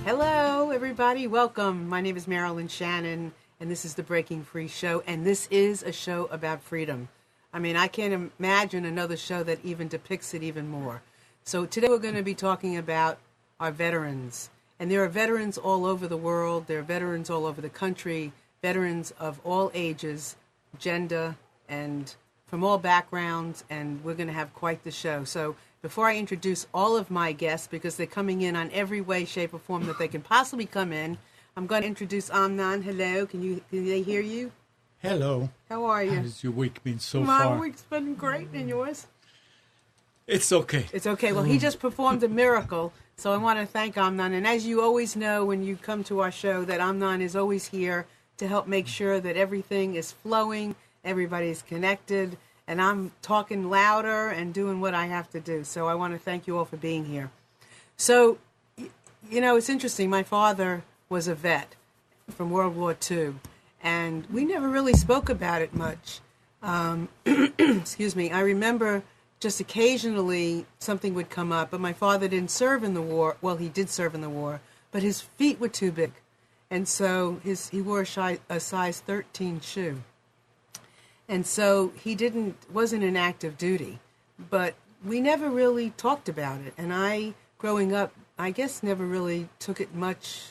Hello, everybody. Welcome. My name is Marilyn Shannon, and this is the Breaking Free Show, and this is a show about freedom. I mean, I can't imagine another show that even depicts it even more. So today we're going to be talking about our veterans, and there are veterans all over the world. There are veterans all over the country, veterans of all ages, gender, and from all backgrounds, and we're going to have quite the show. So before I introduce all of my guests, because they're coming in on every way, shape, or form that they can possibly come in, I'm going to introduce Amnon. Hello, can they hear you? Hello. How are you? How's your week been so My far? week's been great, and yours? It's okay. It's okay. Well, he just performed a miracle, so I want to thank Amnon. And as you always know when you come to our show, that Amnon is always here to help make sure that everything is flowing, everybody's connected, and I'm talking louder and doing what I have to do. So I want to thank you all for being here. So, you know, it's interesting. My father was a vet from World War II, and we never really spoke about it much. Excuse me. I remember just occasionally something would come up, but my father didn't serve in the war. Well, he did serve in the war, but his feet were too big. And so he wore a size 13 shoe. And so he wasn't in active duty, but we never really talked about it. And I, growing up, I guess never really took it much.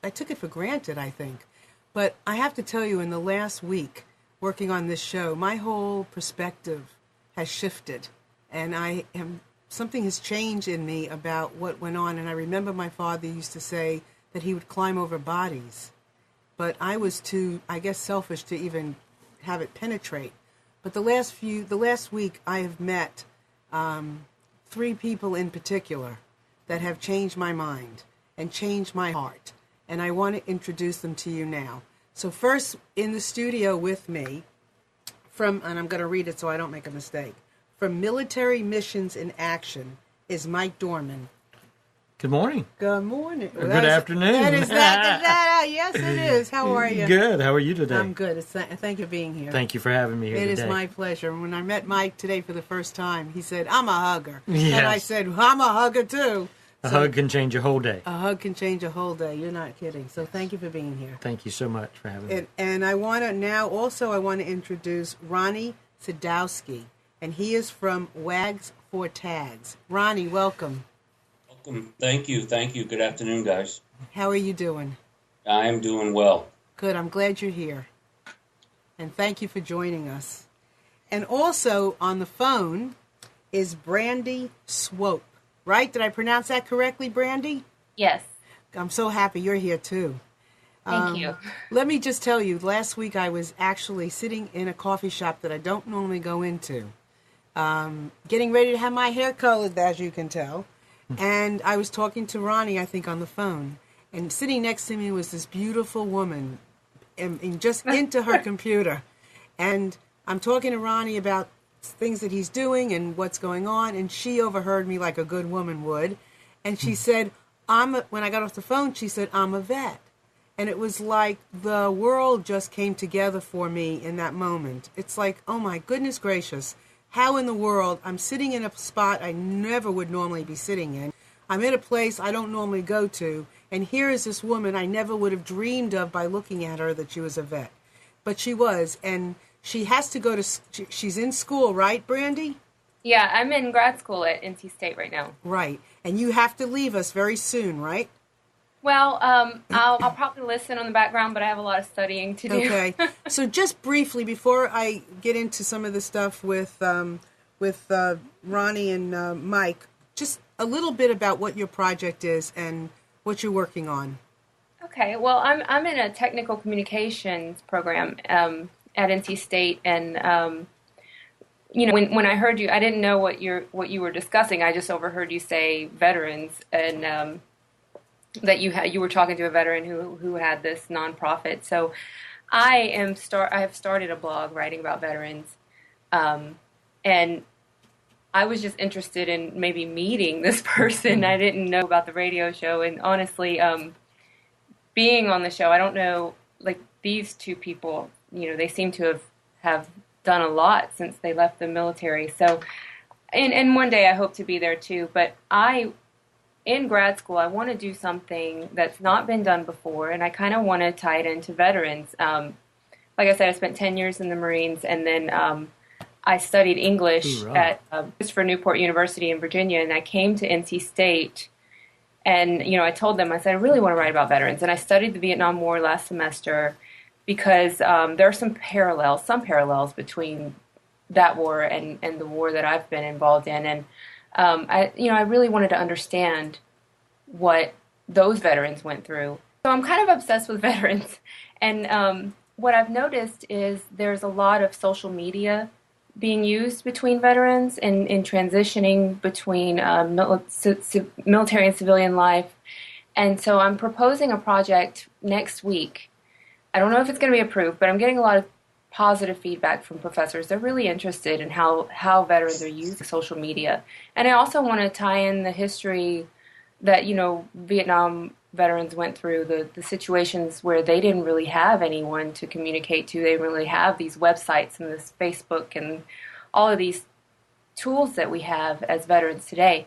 I took it for granted, I think. But I have to tell you, in the last week, working on this show, my whole perspective has shifted. And something has changed in me about what went on. And I remember my father used to say that he would climb over bodies. But I was too, I guess, selfish to even have it penetrate. But the last week, I have met 3 people in particular that have changed my mind and changed my heart. And I want to introduce them to you now. So first, in the studio with me, and I'm going to read it so I don't make a mistake, from Military Missions in Action is Mike Dorman. Good morning. Good morning. Good afternoon. Yes, it is. How are you? Good. How are you today? I'm good. Thank you for being here. Thank you for having me here It today. is my pleasure. When I met Mike today for the first time, he said, I'm a hugger. Yes. And I said, I'm a hugger too. A hug can change a whole day. A hug can change a whole day. You're not kidding. So thank you for being here. Thank you so much for having me. And I want to introduce Ronnie Sadowski, and he is from Wags for Tags. Ronnie, welcome. Welcome. Thank you. Good afternoon, guys. How are you doing? I am doing well. Good. I'm glad you're here. And thank you for joining us. And also on the phone is Brandy Swope. Right? Did I pronounce that correctly, Brandy? Yes. I'm so happy you're here too. Thank you. Let me just tell you, last week I was actually sitting in a coffee shop that I don't normally go into, getting ready to have my hair colored, as you can tell. And I was talking to Ronnie, I think, on the phone. And sitting next to me was this beautiful woman, and just into her computer. And I'm talking to Ronnie about things that he's doing and what's going on. And she overheard me like a good woman would. And she said, when I got off the phone, she said, I'm a vet. And it was like the world just came together for me in that moment. It's like, oh my goodness gracious, how in the world, I'm sitting in a spot I never would normally be sitting in. I'm in a place I don't normally go to. And here is this woman I never would have dreamed of by looking at her that she was a vet. But she was. And she has to go to, she's in school, right, Brandy? Yeah, I'm in grad school at NC State right now. Right. And you have to leave us very soon, right? Well, I'll probably listen on the background, but I have a lot of studying to do. Okay. So just briefly, before I get into some of the stuff with Ronnie and Mike, just a little bit about what your project is and what you're working on. Okay. Well, I'm in a technical communications program at NC State, and you know, when I heard you, I didn't know what you were discussing. I just overheard you say veterans, and that you were talking to a veteran who had this nonprofit. So I have started a blog writing about veterans, and I was just interested in maybe meeting this person. I didn't know about the radio show, and honestly, being on the show, I don't know, like these two people, you know, they seem to have done a lot since they left the military. So, and one day I hope to be there too. But I in grad school, I want to do something that's not been done before, and I kind of want to tie it into veterans. Like I said, I spent 10 years in the Marines, and then I studied English Hoorah. at Christopher Newport University in Virginia, and I came to NC State, and I told them, I said, I really want to write about veterans, and I studied the Vietnam War last semester because there are some parallels between that war and the war that I've been involved in, and I really wanted to understand what those veterans went through. So I'm kind of obsessed with veterans, and what I've noticed is there's a lot of social media being used between veterans and in transitioning between military and civilian life. And so I'm proposing a project next week. I don't know if it's going to be approved, but I'm getting a lot of positive feedback from professors. They're really interested in how veterans are using social media. And I also want to tie in the history that, Vietnam veterans went through, the situations where they didn't really have anyone to communicate to. They didn't really have these websites and this Facebook and all of these tools that we have as veterans today.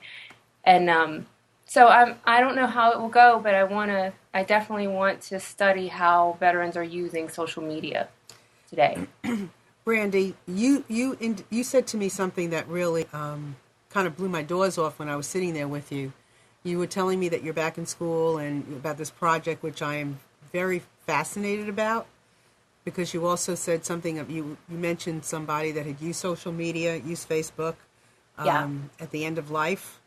And so I don't know how it will go, but I definitely want to study how veterans are using social media today. Brandy, you said to me something that really kind of blew my doors off when I was sitting there with you. You were telling me that you're back in school and about this project, which I am very fascinated about, because you also said something of you mentioned somebody that had used social media, used Facebook at the end of life.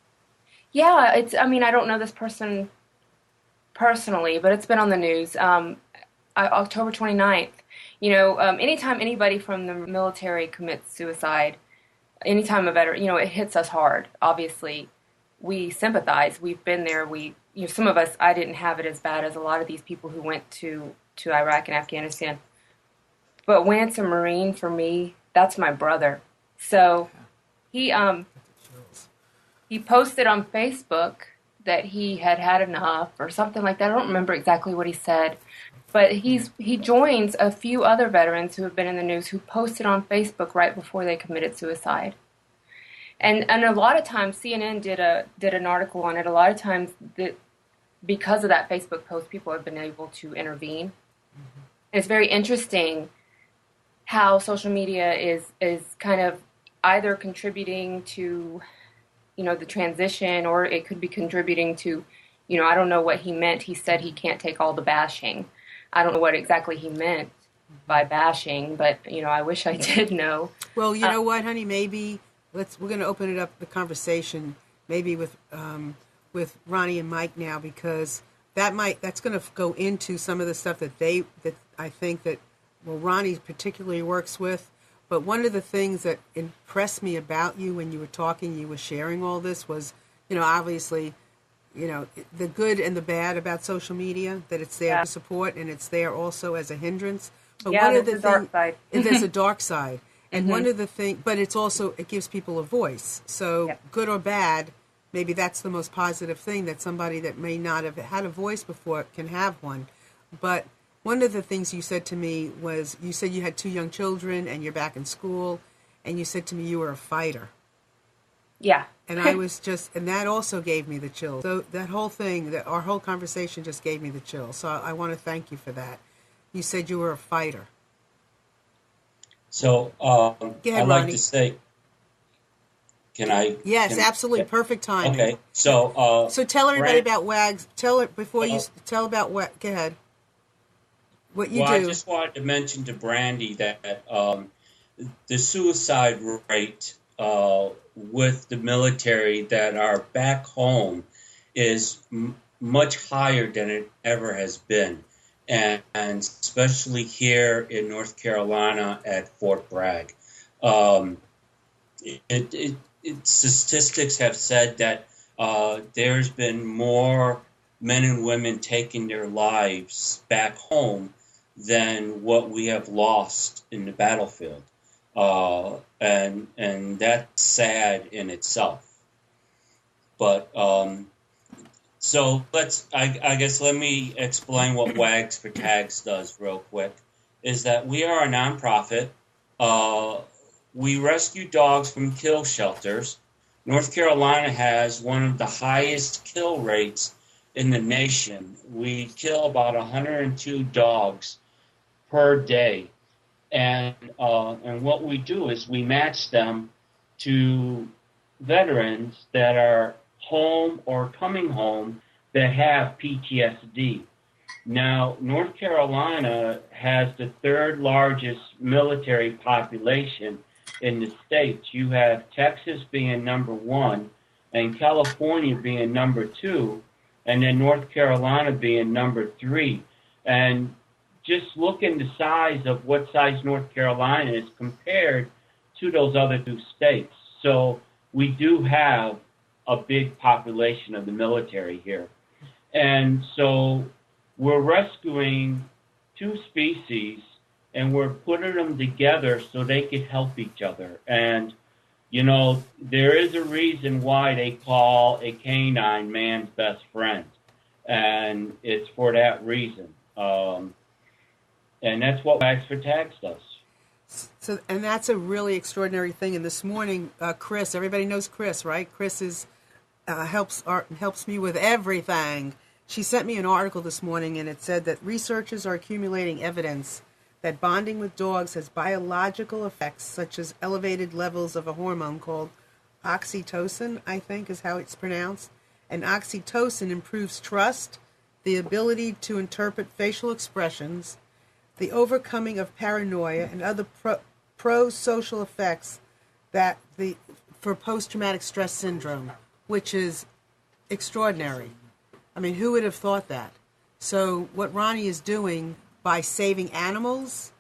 Yeah, I don't know this person personally, but it's been on the news. October 29th, anytime anybody from the military commits suicide, anytime a veteran, it hits us hard, obviously. We sympathize. We've been there. Some of us, I didn't have it as bad as a lot of these people who went to Iraq and Afghanistan. But when it's a Marine, for me, that's my brother. So he posted on Facebook that he had enough or something like that. I don't remember exactly what he said. But he joins a few other veterans who have been in the news who posted on Facebook right before they committed suicide. And a lot of times CNN did an article on it. A lot of times because of that Facebook post, people have been able to intervene. Mm-hmm. It's very interesting how social media is kind of either contributing to the transition, or it could be contributing to I don't know what he meant. He said he can't take all the bashing. I don't know what exactly he meant by bashing, but I wish I did know. Well, you know what, honey, maybe we're going to open it up, the conversation, maybe with Ronnie and Mike now, because that's going to go into some of the stuff that I think that Ronnie particularly works with. But one of the things that impressed me about you when you were talking, you were sharing all this was, obviously, the good and the bad about social media, that it's there to support and it's there also as a hindrance. But one of the dark side. There's a dark side. And Mm-hmm. one of the things, but it gives people a voice. So good or bad, maybe that's the most positive thing, that somebody that may not have had a voice before can have one. But one of the things you said to me was, you said you had 2 young children and you're back in school, and you said to me you were a fighter. Yeah. And I was and that also gave me the chills. So that whole thing, our whole conversation just gave me the chills. So I want to thank you for that. You said you were a fighter. So ahead, I'd like Ronnie. to say, can I? Yes, absolutely. Perfect timing. Okay. So tell everybody Brand- about WAGs. Tell it before you tell about what. Go ahead. What you do. I just wanted to mention to Brandy that the suicide rate with the military that are back home is much higher than it ever has been. And especially here in North Carolina at Fort Bragg. Statistics have said that there's been more men and women taking their lives back home than what we have lost in the battlefield. And that's sad in itself. But so I guess let me explain what WAGs for Tags does real quick. Is that we are a nonprofit. We rescue dogs from kill shelters. North Carolina has one of the highest kill rates in the nation. We kill about 102 dogs per day. And what we do is we match them to veterans that are home or coming home that have PTSD. Now, North Carolina has the third largest military population in the states. You have Texas being number one, and California being number two, and then North Carolina being number three. And just look in the size of what size North Carolina is compared to those other two states. So we do have a big population of the military here. And so we're rescuing two species and we're putting them together so they can help each other. And, you know, there is a reason why they call a canine man's best friend. And it's for that reason. And that's what Wags for Tags does. So, and that's a really extraordinary thing. And this morning, Chris, everybody knows Chris, right? Chris is helps me with everything. She sent me an article this morning, and it said that researchers are accumulating evidence that bonding with dogs has biological effects, such as elevated levels of a hormone called oxytocin, I think is how it's pronounced. And oxytocin improves trust, the ability to interpret facial expressions, the overcoming of paranoia, and other pro-social effects for post-traumatic stress syndrome, which is extraordinary. I mean, who would have thought that? So what Ronnie is doing by saving animals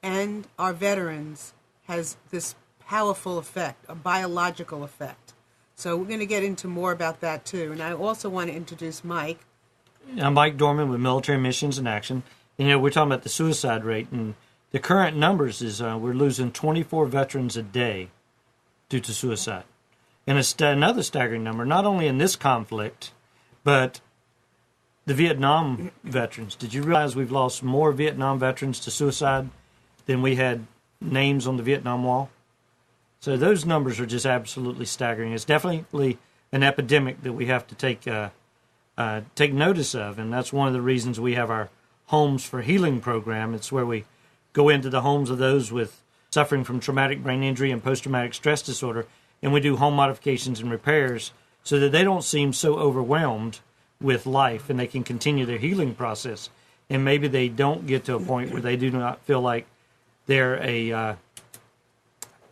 and our veterans has this powerful effect, a biological effect. So we're going to get into more about that too. And I also want to introduce Mike. I'm Mike Dorman with Military Missions in Action. You know, we're talking about the suicide rate, and the current numbers is we're losing 24 veterans a day due to suicide. And another staggering number, not only in this conflict, but the Vietnam veterans. Did you realize we've lost more Vietnam veterans to suicide than we had names on the Vietnam Wall? So those numbers are just absolutely staggering. It's definitely an epidemic that we have to take notice of, and that's one of the reasons we have our Homes for Healing program. It's where we go into the homes of those with suffering from traumatic brain injury and post-traumatic stress disorder, and we do home modifications and repairs so that they don't seem so overwhelmed with life and they can continue their healing process. And maybe they don't get to a point where they do not feel like they're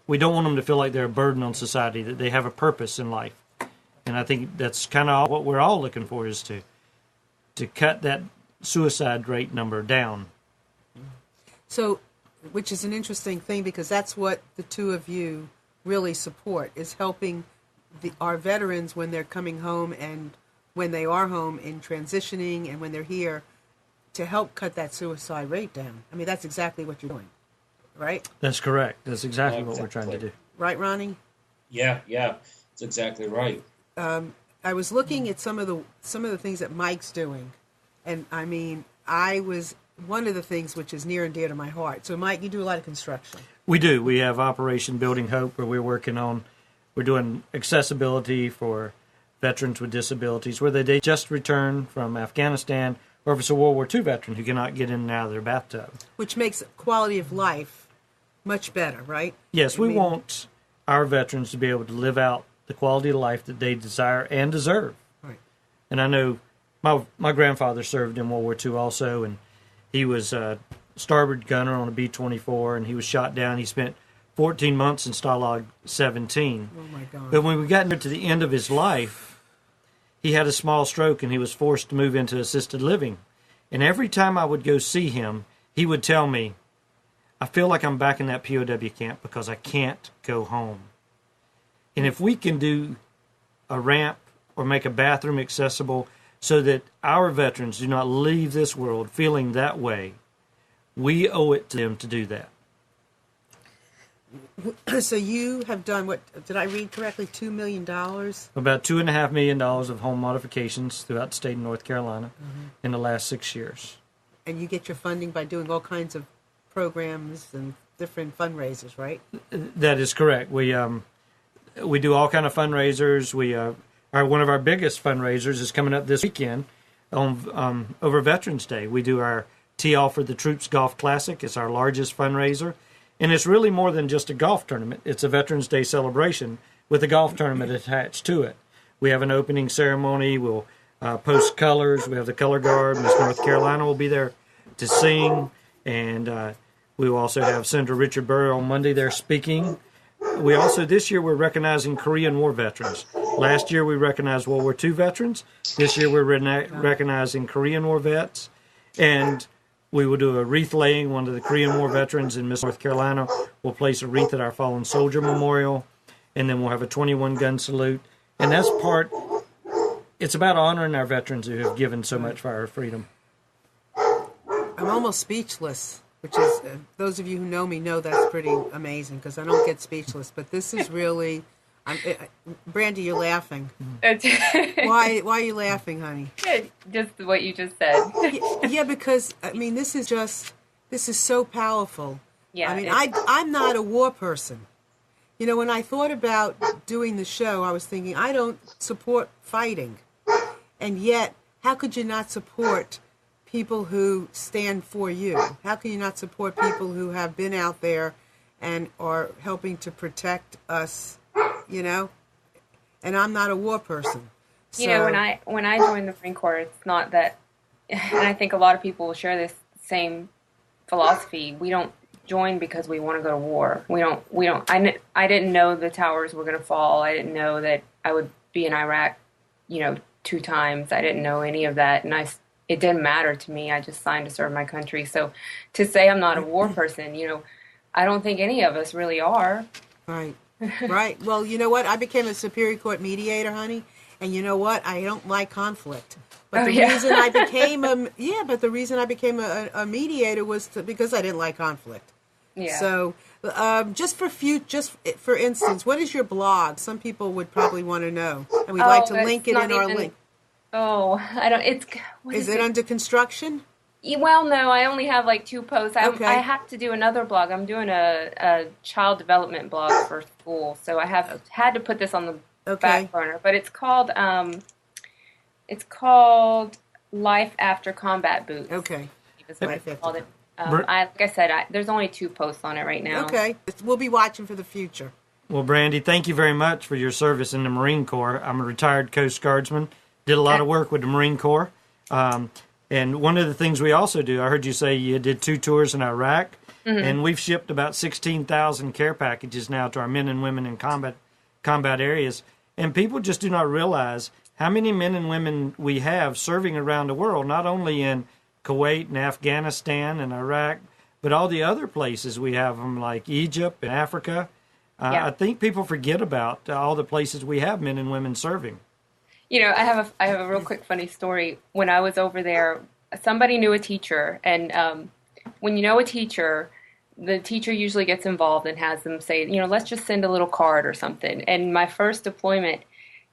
we don't want them to feel like they're a burden on society, that they have a purpose in life. And I think that's kind of what we're all looking for, is to cut that suicide rate number down. So, which is an interesting thing, because that's what the two of you really support, is helping our veterans when they're coming home and when they are home in transitioning and when they're here, to help cut that suicide rate down. I mean, that's exactly what you're doing, right? That's correct. That's exactly what we're trying to do. Right, Ronnie? Yeah, that's exactly right. I was looking at some of the things that Mike's doing, and I mean, one of the things which is near and dear to my heart. So, Mike, you do a lot of construction. We do. We have Operation Building Hope, where we're doing accessibility for veterans with disabilities, whether they just returned from Afghanistan or if it's a World War II veteran who cannot get in and out of their bathtub. Which makes quality of life much better, right? Yes, we want our veterans to be able to live out the quality of life that they desire and deserve. Right. And I know my grandfather served in World War II also, and he was a starboard gunner on a B-24, and he was shot down. He spent 14 months in Stalag 17. Oh, my God. But when we got to the end of his life, he had a small stroke, and he was forced to move into assisted living. And every time I would go see him, he would tell me, I feel like I'm back in that POW camp because I can't go home. And if we can do a ramp or make a bathroom accessible so that our veterans do not leave this world feeling that way, we owe it to them to do that. So you have done, what, did I read correctly, $2 million? About $2.5 million of home modifications throughout the state of North Carolina in the last 6 years. And you get your funding by doing all kinds of programs and different fundraisers, right? That is correct. We we do all kind of fundraisers. We one of our biggest fundraisers is coming up this weekend on over Veterans Day. We do our Tee Off for the Troops Golf Classic. It's our largest fundraiser, and it's really more than just a golf tournament. It's a Veterans Day celebration with a golf tournament attached to it. We have an opening ceremony. We'll post colors. We have the color guard. Miss North Carolina will be there to sing, and we will also have Senator Richard Burr on Monday there speaking. We also, this year, we're recognizing Korean War veterans. Last year, we recognized World War II veterans. This year, we're recognizing Korean War vets. And we will do a wreath laying. One of the Korean War veterans in Miss North Carolina will place a wreath at our Fallen Soldier Memorial. And then we'll have a 21-gun salute. And that's it's about honoring our veterans who have given so much for our freedom. I'm almost speechless. Which is, those of you who know me know that's pretty amazing, because I don't get speechless. But this is really, Brandy, you're laughing. Why are you laughing, honey? Just what you just said. Yeah, because, I mean, this is so powerful. Yeah. I mean, I'm not a war person. You know, when I thought about doing the show, I was thinking, I don't support fighting. And yet, how could you not support people who stand for you? How can you not support people who have been out there and are helping to protect us, you know? And I'm not a war person. So, you know, when I joined the Marine Corps, it's not that, and I think a lot of people will share this same philosophy. We don't join because we want to go to war. We don't, I didn't know the towers were going to fall. I didn't know that I would be in Iraq, 2 times. I didn't know any of that. And it didn't matter to me. I just signed to serve my country. So to say I'm not a war person, I don't think any of us really are. Right. Right. Well, you know what? I became a Superior Court mediator, honey. And you know what? I don't like conflict. But the reason I became a mediator was because I didn't like conflict. Yeah. So, just for instance, what is your blog? Some people would probably want to know, and we'd like to link it in our link. Oh, I don't. Is it under construction? Well, no. I only have like 2 posts. Okay. I have to do another blog. I'm doing a child development blog for school, so I have had to put this on the back burner. But it's called Life After Combat Boots. Okay. Is what I called it. Like I said, there's only 2 posts on it right now. Okay. We'll be watching for the future. Well, Brandy, thank you very much for your service in the Marine Corps. I'm a retired Coast Guardsman. Did a lot of work with the Marine Corps. And one of the things we also do, I heard you say you did 2 tours in Iraq, and we've shipped about 16,000 care packages now to our men and women in combat areas. And people just do not realize how many men and women we have serving around the world, not only in Kuwait and Afghanistan and Iraq, but all the other places we have them, like Egypt and Africa. I think people forget about all the places we have men and women serving. I have a real quick funny story. When I was over there, somebody knew a teacher, and when you know a teacher, the teacher usually gets involved and has them say, let's just send a little card or something. And my first deployment,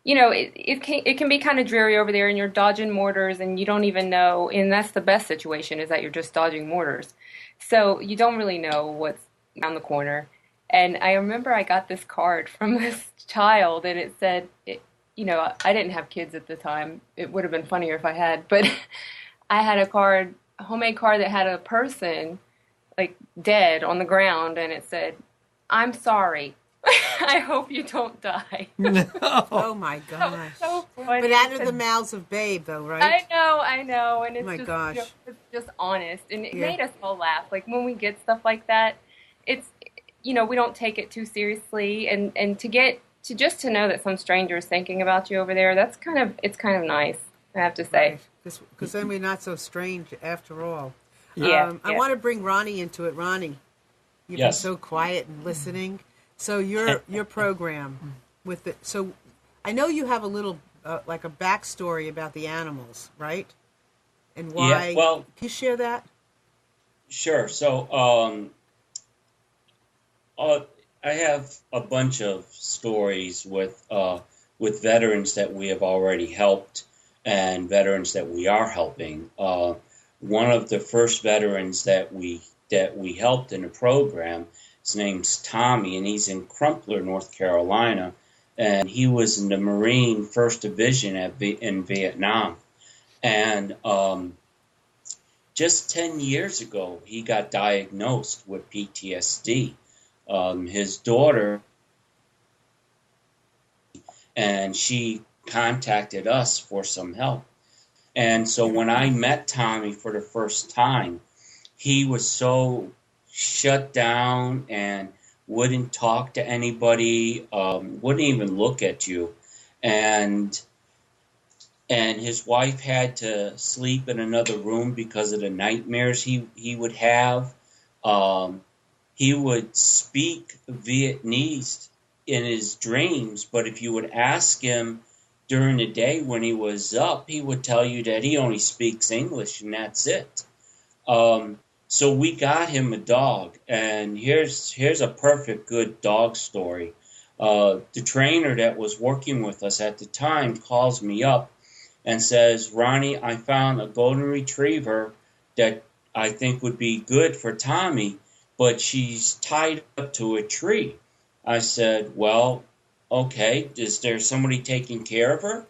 it can be kind of dreary over there, and you're dodging mortars, and you don't even know. And that's the best situation, is that you're just dodging mortars, so you don't really know what's around the corner. And I remember I got this card from this child, and it said, I didn't have kids at the time. It would have been funnier if I had, but I had a homemade card that had a person like dead on the ground, and it said, "I'm sorry. I hope you don't die." No. Oh my gosh! So funny. But out of the mouths of babe, though, right? I know, and it's it's just honest, and it made us all laugh. Like when we get stuff like that, it's we don't take it too seriously, and to know that some stranger is thinking about you over there, it's kind of nice, I have to say. Because then we're not so strange after all. I want to bring Ronnie into it. Ronnie, you've been so quiet and listening. So your program with it. So I know you have a little like a backstory about the animals, right? And why? Yeah, well, can you share that? Sure. So I have a bunch of stories with veterans that we have already helped and veterans that we are helping. One of the first veterans that we helped in the program, his name's Tommy, and he's in Crumpler, North Carolina, and he was in the Marine First Division in Vietnam. And just 10 years ago, he got diagnosed with PTSD. His daughter, and she contacted us for some help. And so when I met Tommy for the first time, he was so shut down and wouldn't talk to anybody, wouldn't even look at you. And his wife had to sleep in another room because of the nightmares he would have. He would speak Vietnamese in his dreams, but if you would ask him during the day when he was up, he would tell you that he only speaks English and that's it. So we got him a dog, and here's a perfect good dog story. The trainer that was working with us at the time calls me up and says, Ronnie, I found a golden retriever that I think would be good for Tommy, but she's tied up to a tree. I said, well, okay, is there somebody taking care of her?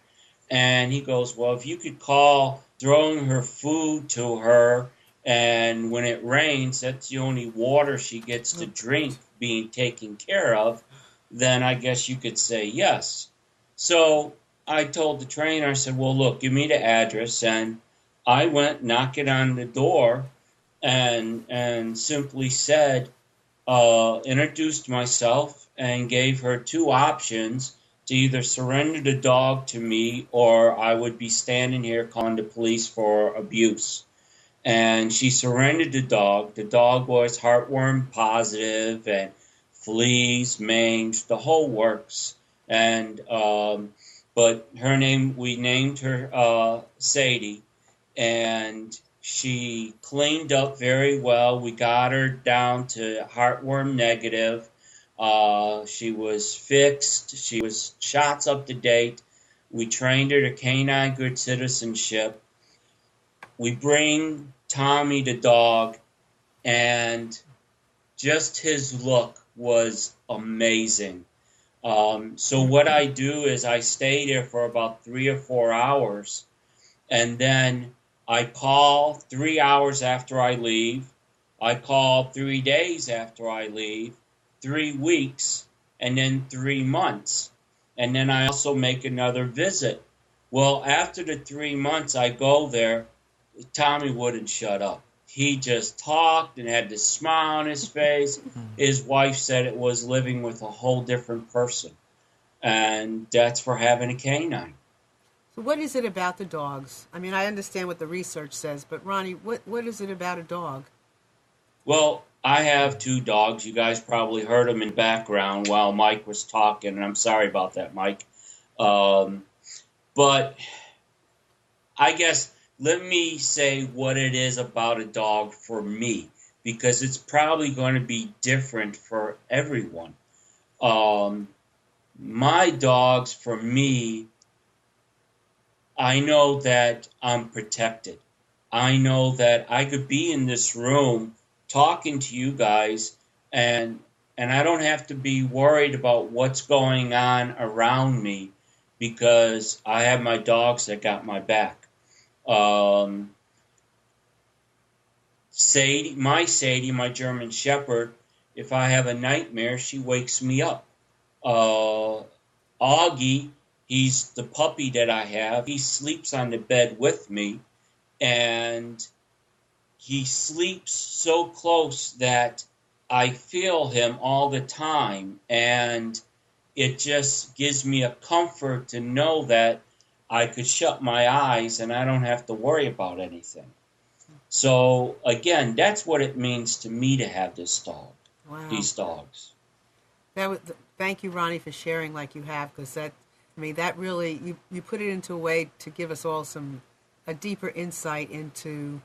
And he goes, well, if you could call throwing her food to her, and when it rains, that's the only water she gets to drink being taken care of, then I guess you could say yes. So I told the trainer, I said, well, look, give me the address. And I went knocking on the door and simply said, introduced myself and gave her two options to either surrender the dog to me or I would be standing here calling the police for abuse. And she surrendered the dog. The dog was heartworm positive and fleas, mange, the whole works. And but her name, we named her Sadie, and she cleaned up very well. We got her down to heartworm negative. She was fixed. She was shots up to date. We trained her to canine good citizenship. We bring Tommy the dog, and just his look was amazing. So what I do is I stay there for about 3 or 4 hours, and then I call 3 hours after I leave. I call 3 days after I leave, 3 weeks, and then 3 months. And then I also make another visit. Well, after the 3 months I go there, Tommy wouldn't shut up. He just talked and had this smile on his face. His wife said it was living with a whole different person. And that's for having a canine. So what is it about the dogs? I mean, I understand what the research says, but Ronnie, what is it about a dog? Well, I have 2 dogs. You guys probably heard them in the background while Mike was talking, and I'm sorry about that, Mike. But I guess let me say what it is about a dog for me, because it's probably going to be different for everyone. My dogs, for me, I know that I'm protected. I know that I could be in this room talking to you guys, and I don't have to be worried about what's going on around me because I have my dogs that got my back. Sadie, my German Shepherd, if I have a nightmare, she wakes me up. Augie, he's the puppy that I have. He sleeps on the bed with me, and he sleeps so close that I feel him all the time, and it just gives me a comfort to know that I could shut my eyes and I don't have to worry about anything. So, again, that's what it means to me to have this dog, these dogs. Thank you, Ronnie, for sharing like you have, because that really, you put it into a way to give us all a deeper insight into,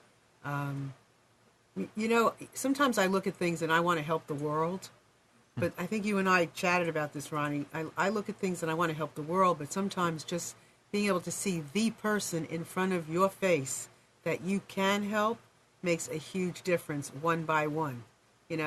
sometimes I look at things and I want to help the world, but I think you and I chatted about this, Ronnie. I look at things and I want to help the world, but sometimes just being able to see the person in front of your face that you can help makes a huge difference one by one, It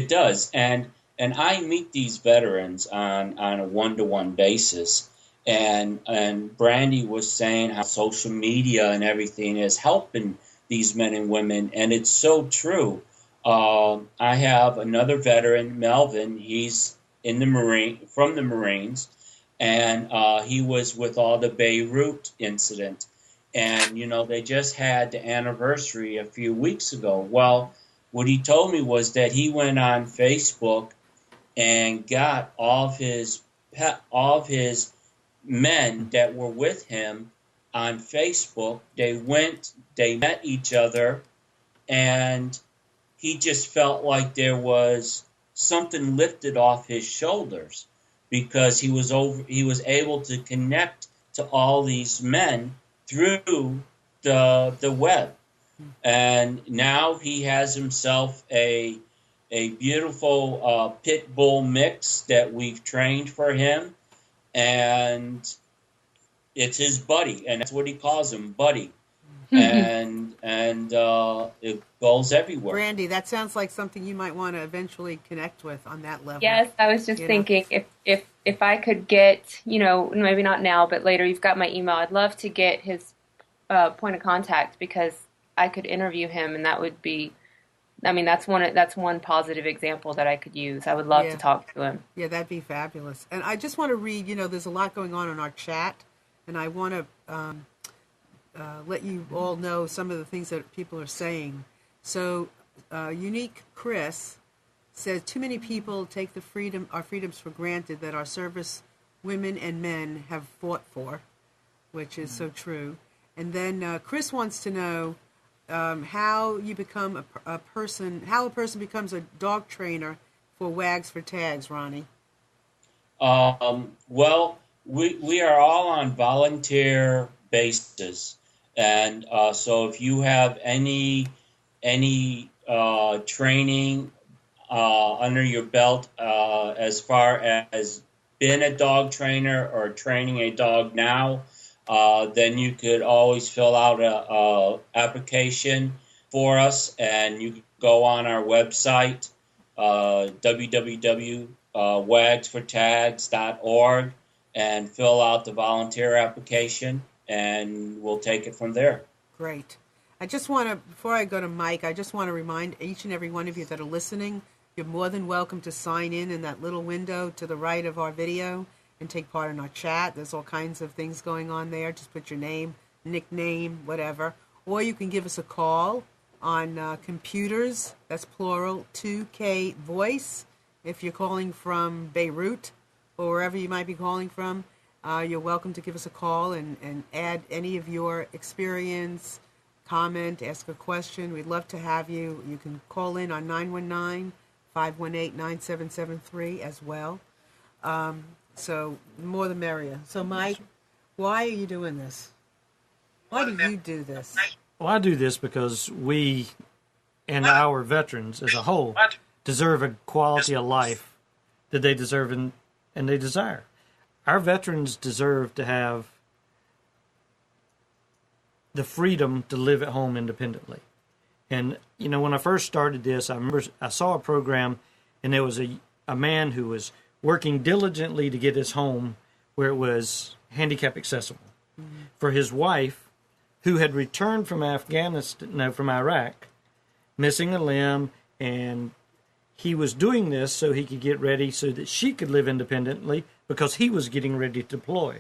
does. And And I meet these veterans on a one-to-one basis. And Brandy was saying how social media and everything is helping these men and women, and it's so true. I have another veteran, Melvin. He's from the Marines, and he was with all the Beirut incident. And, they just had the anniversary a few weeks ago. Well, what he told me was that he went on Facebook and got all of his men that were with him on Facebook. They met each other, and he just felt like there was something lifted off his shoulders because he was able to connect to all these men through the web. And now he has himself a beautiful pit bull mix that we've trained for him, and it's his buddy, and that's what he calls him, buddy. and it goes everywhere. Brandy, that sounds like something you might want to eventually connect with on that level. Yes, I was just thinking if I could get, maybe not now, but later, you've got my email. I'd love to get his point of contact because I could interview him, and that would be, that's one positive example that I could use. I would love to talk to him. Yeah, that'd be fabulous. And I just want to read, there's a lot going on in our chat, and I want to let you all know some of the things that people are saying. So, Unique Chris says, too many people take our freedoms for granted that our service women and men have fought for, which is so true. And then Chris wants to know how you become a person becomes a dog trainer for Wags for Tags, Ronnie. Well, we are all on volunteer basis. And so if you have any training under your belt as far as being a dog trainer or training a dog now, then you could always fill out a application for us, and you can go on our website, www.wagsfortags.org, and fill out the volunteer application, and we'll take it from there. Great. I just want to, before I go to Mike, I just want to remind each and every one of you that are listening, you're more than welcome to sign in that little window to the right of our video and take part in our chat. There's all kinds of things going on there. Just put your name, nickname, whatever. Or you can give us a call on computers, that's plural, 2K Voice. If you're calling from Beirut or wherever you might be calling from, you're welcome to give us a call and add any of your experience, comment, ask a question. We'd love to have you. You can call in on 919-518-9773 as well. So more the merrier. So Mike, why are you doing this? Why do you do this? Well, I do this because we and our veterans as a whole deserve a quality of life that they deserve and they desire. Our veterans deserve to have the freedom to live at home independently. And, when I first started this, I remember I saw a program, and there was a man who was working diligently to get his home where it was handicap accessible for his wife, who had returned from from Iraq, missing a limb, and he was doing this so he could get ready so that she could live independently because he was getting ready to deploy.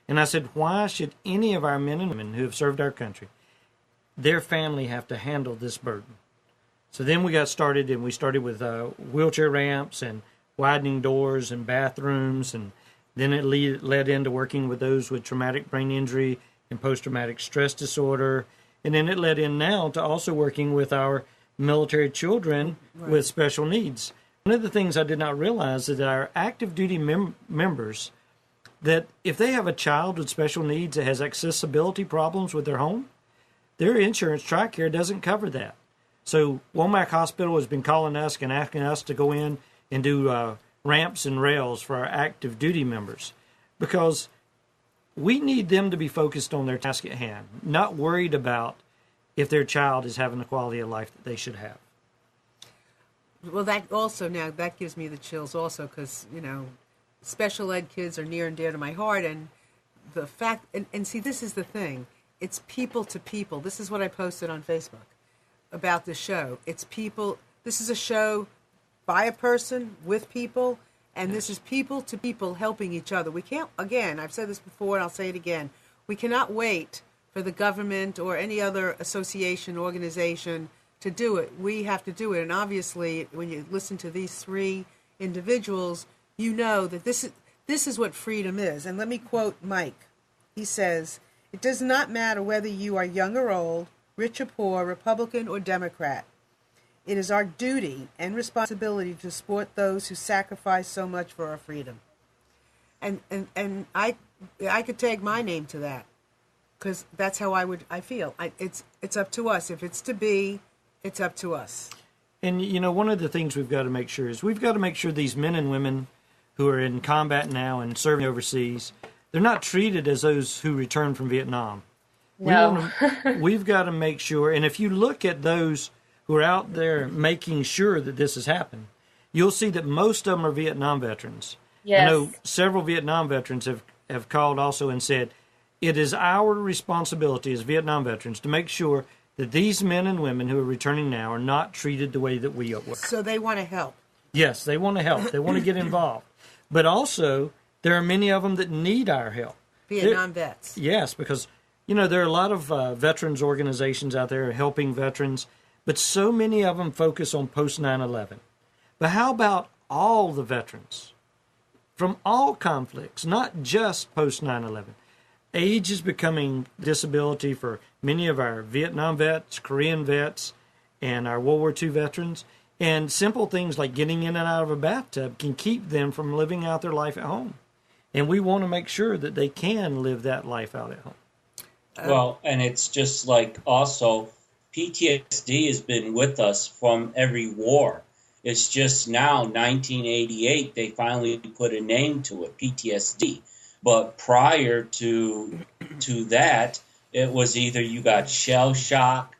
And I said, why should any of our men and women who have served our country, their family have to handle this burden? So then we got started, and we started with wheelchair ramps and widening doors and bathrooms, and then it led into working with those with traumatic brain injury and post-traumatic stress disorder, and then it led in now to also working with our military children with special needs. One of the things I did not realize is that our active duty members, that if they have a child with special needs that has accessibility problems with their home, their insurance, TRICARE, doesn't cover that. So Womack Hospital has been calling us and asking us to go in and do ramps and rails for our active duty members, because we need them to be focused on their task at hand, not worried about if their child is having the quality of life that they should have. Well, that also now that gives me the chills also because, special ed kids are near and dear to my heart. And the fact, and see, this is the thing. It's people to people. This is what I posted on Facebook about the show. It's people. This is a show by a person with people. And this is people to people helping each other. We can't, again, I've said this before and I'll say it again. We cannot wait for the government or any other association, organization to do it. We have to do it. And obviously, when you listen to these three individuals, you know that this is what freedom is. And let me quote Mike. He says, "It does not matter whether you are young or old, rich or poor, Republican or Democrat. It is our duty and responsibility to support those who sacrifice so much for our freedom." And I could tag my name to that because that's how I feel. It's up to us. If it's to be, it's up to us. And, one of the things we've got to make sure is we've got to make sure these men and women who are in combat now and serving overseas, they're not treated as those who returned from Vietnam. No. We've got to make sure, and if you look at those who are out there making sure that this has happened, you'll see that most of them are Vietnam veterans. Yes. I know several Vietnam veterans have called also and said, it is our responsibility as Vietnam veterans to make sure that these men and women who are returning now are not treated the way that we were. So they want to help. Yes, they want to help. They want to get involved. But also, there are many of them that need our help. Vietnam vets. Yes, because, there are a lot of veterans organizations out there helping veterans, but so many of them focus on post 9/11. But how about all the veterans from all conflicts, not just post 9/11? Age is becoming disability for many of our Vietnam vets, Korean vets, and our World War II veterans. And simple things like getting in and out of a bathtub can keep them from living out their life at home. And we want to make sure that they can live that life out at home. Well, and it's just like also PTSD has been with us from every war. It's just now, 1988, they finally put a name to it, PTSD. But prior to that, it was either you got shell shock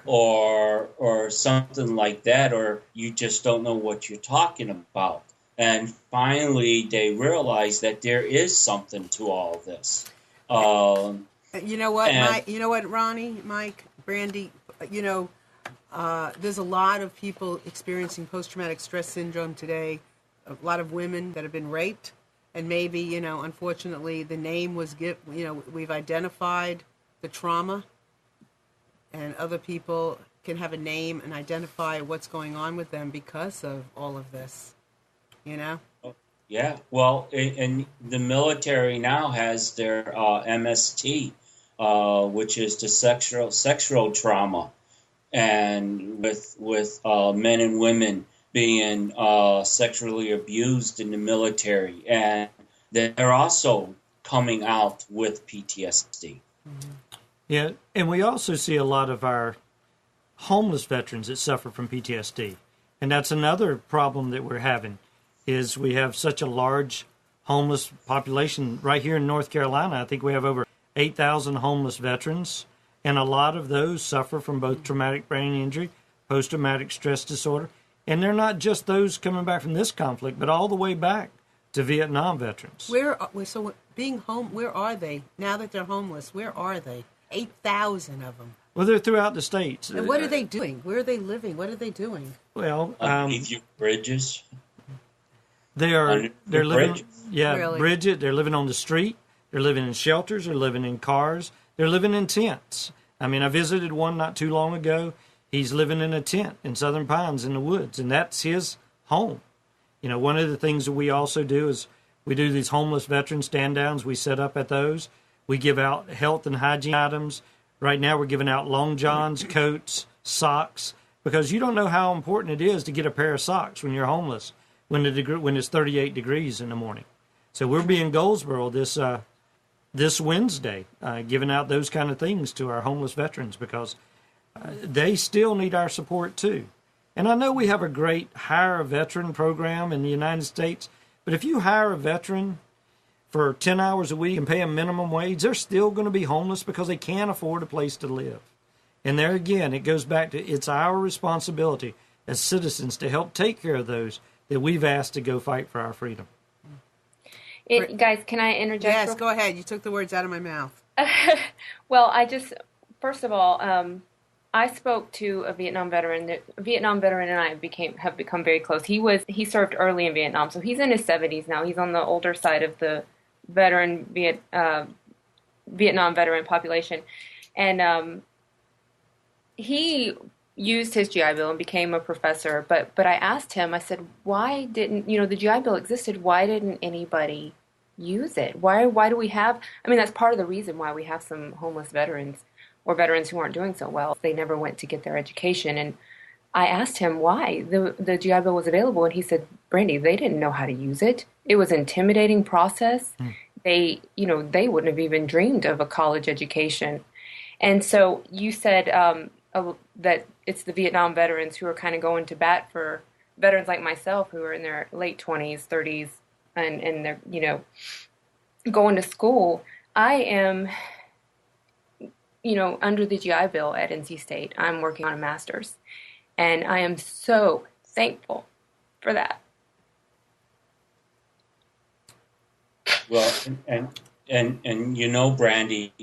or something like that, or you just don't know what you're talking about. And finally, they realized that there is something to all of this. You know what, Ronnie, Mike, Brandy, there's a lot of people experiencing post-traumatic stress syndrome today, a lot of women that have been raped, and maybe, unfortunately, the name was we've identified the trauma, and other people can have a name and identify what's going on with them because of all of this, Yeah, well, and the military now has their MST, which is the sexual trauma, and with men and women being sexually abused in the military, and they're also coming out with PTSD. Mm-hmm. Yeah, and we also see a lot of our homeless veterans that suffer from PTSD, and that's another problem that we're having. Is we have such a large homeless population right here in North Carolina. I think we have over 8,000 homeless veterans, and a lot of those suffer from both traumatic brain injury, post-traumatic stress disorder, and they're not just those coming back from this conflict, but all the way back to Vietnam veterans. Where are they now that they're homeless? Where are they? 8,000 of them. Well, they're throughout the states. And what are they doing? Where are they living? What are they doing? Well, Underneath your bridges. They're living, Really? Bridget, they're living on the street, they're living in shelters, they're living in cars, they're living in tents. I mean, I visited one not too long ago. He's living in a tent in Southern Pines in the woods, and that's his home. One of the things that we also do is we do these homeless veteran stand-downs. We set up at those. We give out health and hygiene items. Right now we're giving out long johns, coats, socks, because you don't know how important it is to get a pair of socks when you're homeless. When it's 38 degrees in the morning. So we'll be in Goldsboro this Wednesday giving out those kind of things to our homeless veterans because they still need our support too. And I know we have a great Hire a Veteran program in the United States, but if you hire a veteran for 10 hours a week and pay them minimum wage, they're still going to be homeless because they can't afford a place to live. And there again, it goes back to it's our responsibility as citizens to help take care of those that we've asked to go fight for our freedom. Guys, can I interject? Yes, go ahead. You took the words out of my mouth. Well, first of all, I spoke to a Vietnam veteran. A Vietnam veteran and I have become very close. He served early in Vietnam, so he's in his 70s now. He's on the older side of the Vietnam veteran population, and he used his GI Bill and became a professor. But I asked him. I said, why didn't the GI Bill existed? Why didn't anybody use it? Why do we have? I mean, that's part of the reason why we have some homeless veterans or veterans who aren't doing so well. They never went to get their education. And I asked him why the GI Bill was available, and he said, Brandy, they didn't know how to use it. It was an intimidating process. They wouldn't have even dreamed of a college education. And so you said that it's the Vietnam veterans who are kind of going to bat for veterans like myself who are in their late 20s, 30s, and they're, going to school. I am, under the GI Bill at NC State. I'm working on a master's, and I am so thankful for that. Well, and Brandy,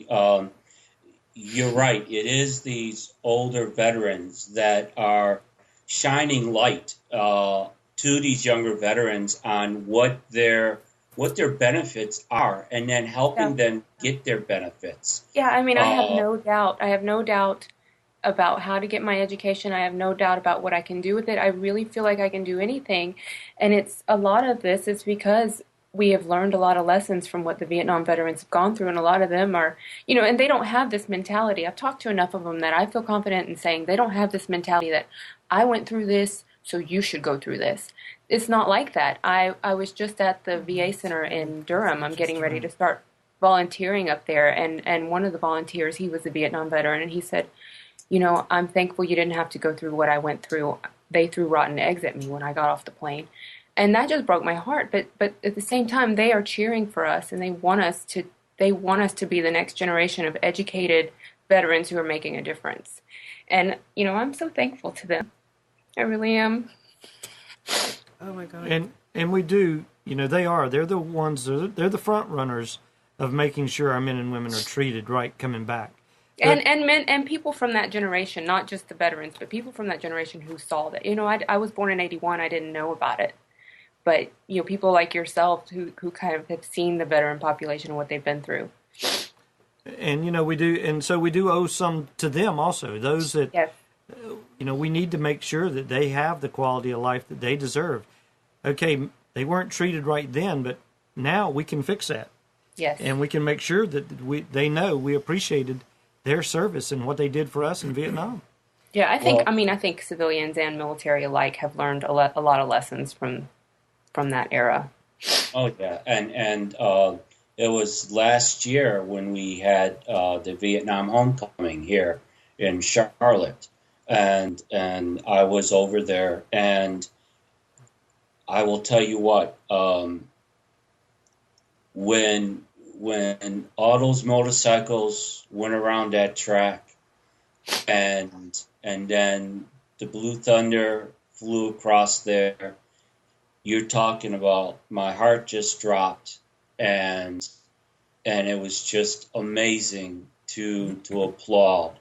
you're right. It is these older veterans that are shining light to these younger veterans on what their benefits are, and then helping them get their benefits. Yeah, I mean, I have no doubt. I have no doubt about how to get my education. I have no doubt about what I can do with it. I really feel like I can do anything, and it's a lot of this is because we have learned a lot of lessons from what the Vietnam veterans have gone through, and a lot of them are, and they don't have this mentality. I've talked to enough of them that I feel confident in saying they don't have this mentality that I went through this, so you should go through this. It's not like that. I was just at the VA Center in Durham. I'm getting ready to start volunteering up there, and one of the volunteers, he was a Vietnam veteran, and he said, I'm thankful you didn't have to go through what I went through. They threw rotten eggs at me when I got off the plane. And that just broke my heart. But at the same time, they are cheering for us, and they want us to be the next generation of educated veterans who are making a difference. And I'm so thankful to them. I really am. Oh my God. And we do. They're the ones. They're the front runners of making sure our men and women are treated right coming back. And men and people from that generation, not just the veterans, but people from that generation who saw that. I was born in 81. I didn't know about it. But, people like yourself who kind of have seen the veteran population and what they've been through. And, we do. And so we do owe some to them also. Those that, yes. We need to make sure that they have the quality of life that they deserve. Okay, they weren't treated right then, but now we can fix that. Yes. And we can make sure that they know we appreciated their service and what they did for us in Vietnam. Yeah, I think civilians and military alike have learned a lot of lessons from that era. Oh yeah, and it was last year when we had the Vietnam homecoming here in Charlotte, and I was over there, and I will tell you what, when all those motorcycles went around that track, and then the Blue Thunder flew across there. You're talking about, my heart just dropped, and it was just amazing to applaud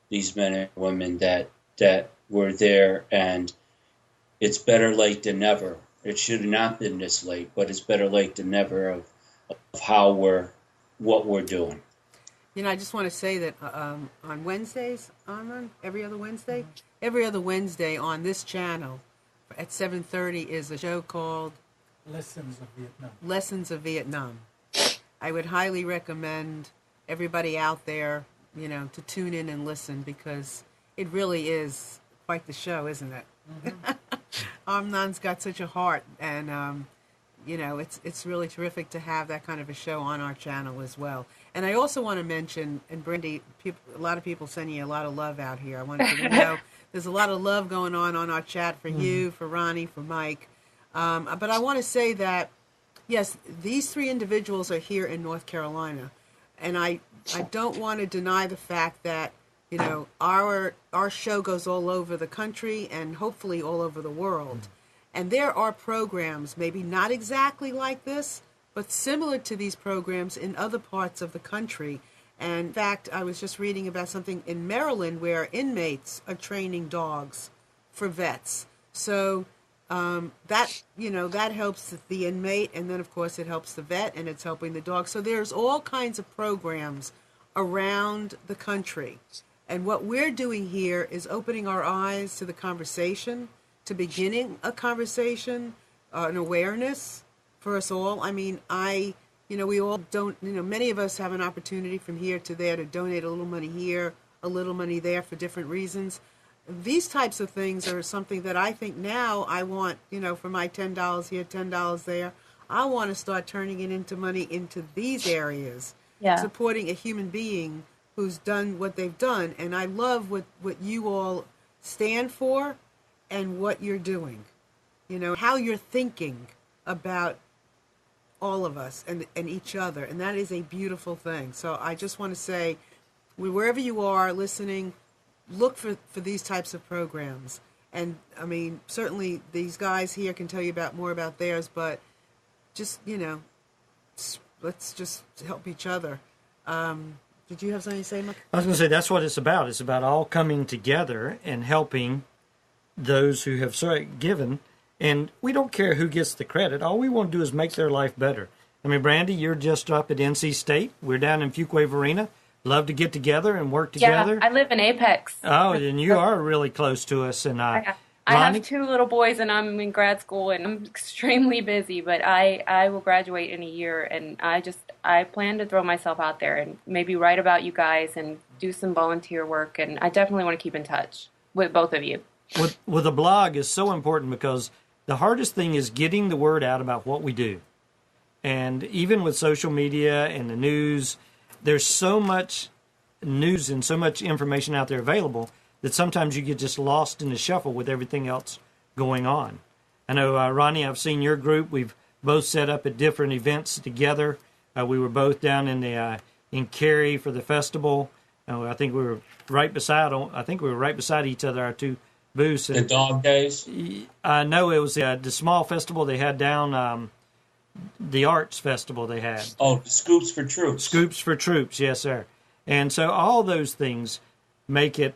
these men and women that were there. And it's better late than never. It should have not been this late, but it's better late than never of what we're doing. I just want to say that on Wednesdays, every other Wednesday on this channel, at 7:30 is a show called Lessons of Vietnam. I would highly recommend everybody out there, to tune in and listen, because it really is quite the show, isn't it? Mm-hmm. Amnon's got such a heart, and it's really terrific to have that kind of a show on our channel as well. And I also want to mention, and Brandy, a lot of people sending you a lot of love out here. I wanted you to know there's a lot of love going on our chat for you, for Ronnie, for Mike. But I want to say that, yes, these three individuals are here in North Carolina. And I don't want to deny the fact that you know, our show goes all over the country and hopefully all over the world. And there are programs, maybe not exactly like this, but similar to these programs in other parts of the country. And in fact, I was just reading about something in Maryland where inmates are training dogs for vets. So that, you know, that helps the inmate, and then of course it helps the vet, and it's helping the dog. So there's all kinds of programs around the country. And what we're doing here is opening our eyes to the conversation, to beginning a conversation, an awareness for us all. I mean, you know, we all don't, you know, many of us have an opportunity from here to there to donate a little money here, a little money there for different reasons. These types of things are something that I think now I want, you know, for my $10 here, $10 there, I want to start turning it into money into these areas, supporting a human being who's done what they've done. And I love what you all stand for and what you're doing, you know, how you're thinking about all of us and each other. And that is a beautiful thing. So I just want to say, wherever you are listening, look for these types of programs. And I mean, certainly these guys here can tell you more about theirs, but just, you know, let's just help each other. Did you have something to say, Mike? I was going to say that's what it's about. It's about all coming together and helping those who have given. And we don't care who gets the credit. All we want to do is make their life better. I mean, Brandy, you're just up at NC State. We're down in Fuquay Varina. Love to get together and work together. Yeah, I live in Apex. Oh, and you are really close to us. And I have 2 little boys, and I'm in grad school, and I'm extremely busy. But I will graduate in a year, and I plan to throw myself out there and maybe write about you guys and do some volunteer work. And I definitely want to keep in touch with both of you. Well, the blog is so important because the hardest thing is getting the word out about what we do. And even with social media and the news, there's so much news and so much information out there available that sometimes you get just lost in the shuffle with everything else going on. I know, Ronnie, I've seen your group. We've both set up at different events together. We were both down in Cary for the festival. I think we were right beside each other, our 2 booths. The Dog Days? No, it was the small festival they had down, the arts festival they had. Oh, Scoops for Troops. Scoops for Troops, yes, sir. And so all those things make it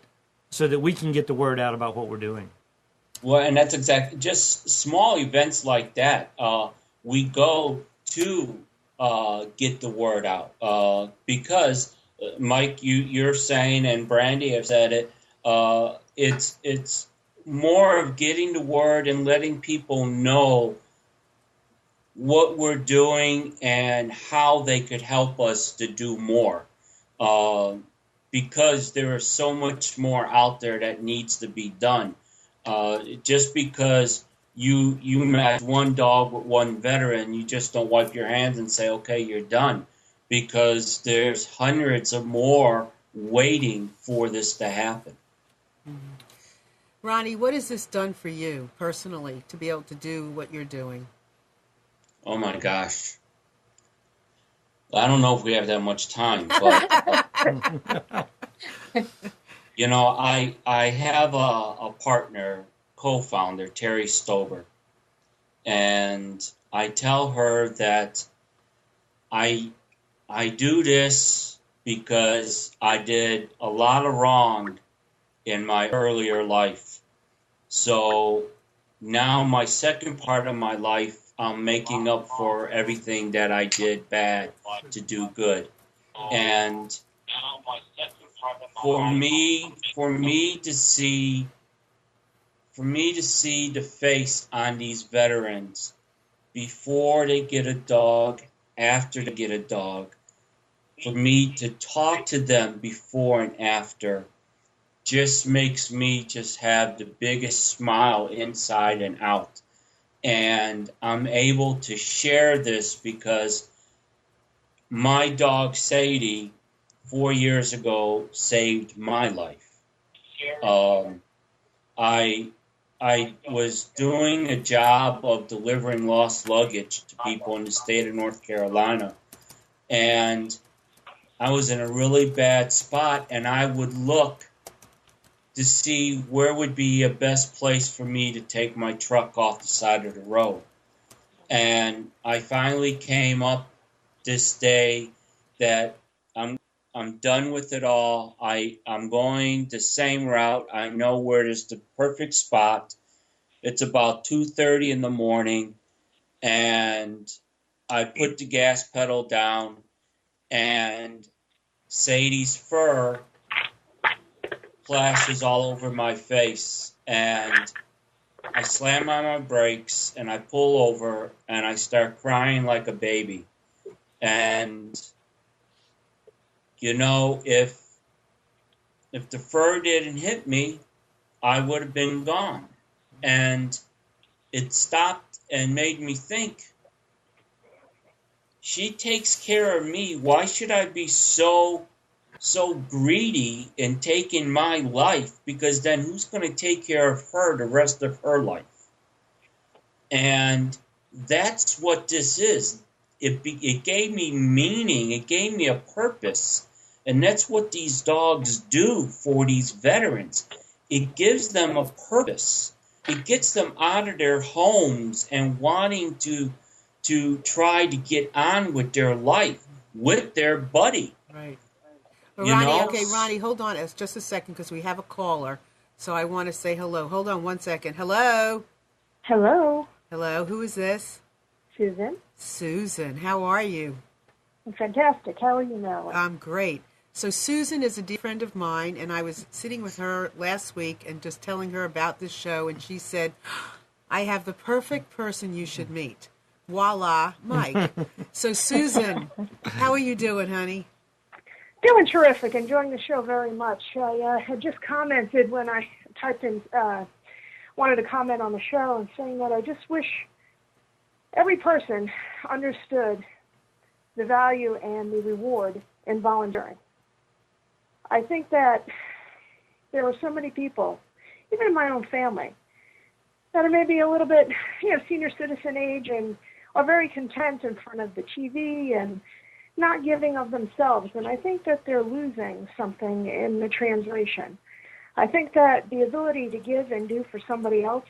so that we can get the word out about what we're doing. Well, and that's exactly, just small events like that. We go to get the word out because, Mike, you're saying, and Brandy have said it, it's more of getting the word and letting people know what we're doing and how they could help us to do more. Because there is so much more out there that needs to be done. Just because you match one dog with one veteran, you just don't wipe your hands and say, okay, you're done. Because there's hundreds of more waiting for this to happen. Mm-hmm. Ronnie, what has this done for you personally to be able to do what you're doing? Oh my gosh. I don't know if we have that much time, but you know, I have a partner, co-founder, Terry Stober, and I tell her that I do this because I did a lot of wrong in my earlier life. So now my second part of my life, I'm making up for everything that I did bad to do good. And for me to see the face on these veterans before they get a dog, after they get a dog, for me to talk to them before and after just makes me just have the biggest smile inside and out. And I'm able to share this because my dog Sadie 4 years ago saved my life. I was doing a job of delivering lost luggage to people in the state of North Carolina, and I was in a really bad spot, and I would look to see where would be a best place for me to take my truck off the side of the road. And I finally came up this day that I'm done with it all. I'm going the same route. I know where it is the perfect spot. It's about 2:30 in the morning, and I put the gas pedal down, and Sadie's fur flashes all over my face, and I slam on my brakes, and I pull over, and I start crying like a baby. And you know, if the fur didn't hit me, I would have been gone. And it stopped and made me think, she takes care of me. Why should I be so greedy in taking my life? Because then who's going to take care of her the rest of her life? And that's what this is. It gave me meaning. It gave me a purpose. And that's what these dogs do for these veterans. It gives them a purpose. It gets them out of their homes and wanting to try to get on with their life, with their buddy. Right. Well, You Ronnie, know? okay, Ronnie, hold on just a second because we have a caller. So I want to say hello. Hold on one second. Hello. Hello, Hello. Who is this? Susan. Susan. How are you? I'm fantastic. How are you, Marilyn? I'm great. So Susan is a dear friend of mine, and I was sitting with her last week and just telling her about this show, and she said, I have the perfect person you should meet. Voila, Mike. So Susan, how are you doing, honey? Doing terrific. Enjoying the show very much. I had just commented when I typed in, wanted to comment on the show and saying that I just wish every person understood the value and the reward in volunteering. I think that there are so many people, even in my own family, that are maybe a little bit, senior citizen age and are very content in front of the TV and not giving of themselves. And I think that they're losing something in the translation. I think that the ability to give and do for somebody else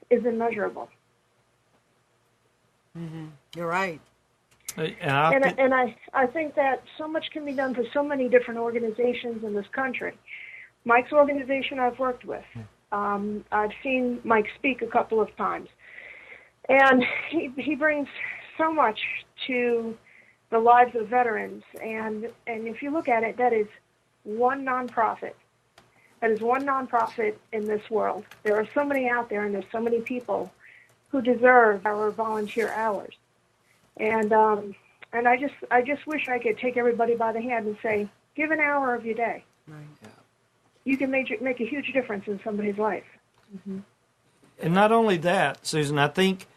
is immeasurable. Mm-hmm. You're right. And I think that so much can be done for so many different organizations in this country. Mike's organization I've worked with. I've seen Mike speak a couple of times. And he brings so much to the lives of veterans. And if you look at it, that is one nonprofit. That is one nonprofit in this world. There are so many out there, and there's so many people who deserve our volunteer hours. And I just wish I could take everybody by the hand and say, give an hour of your day. Right. Yeah. You can make a huge difference in somebody's life. Mm-hmm. And not only that, Susan, I think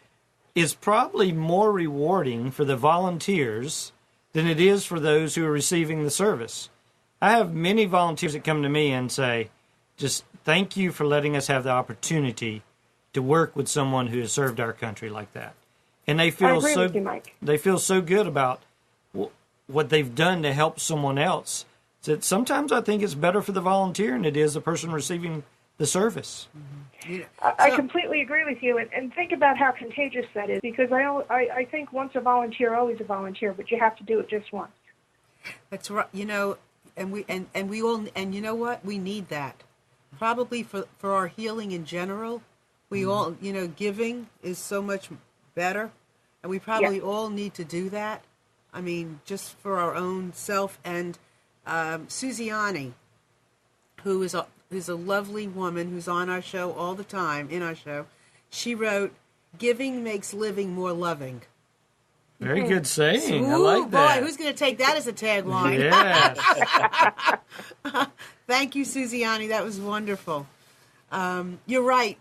it's probably more rewarding for the volunteers than it is for those who are receiving the service. I have many volunteers that come to me and say, just thank you for letting us have the opportunity to work with someone who has served our country like that. And they feel they feel so good about what they've done to help someone else that sometimes I think it's better for the volunteer than it is the person receiving the service. Mm-hmm. I completely agree with you, and think about how contagious that is. Because I think once a volunteer, always a volunteer, but you have to do it just once. That's right. And we all, and you know what? We need that. Probably for our healing in general, we all, giving is so much better, and we probably all need to do that. I mean, just for our own self. And Susiani, who is a lovely woman who's on our show all the time, in our show, she wrote, "Giving makes living more loving." Very good saying. Ooh, I like that. Boy, who's going to take that as a tagline? Yes. Thank you, Susiani. That was wonderful. You're right,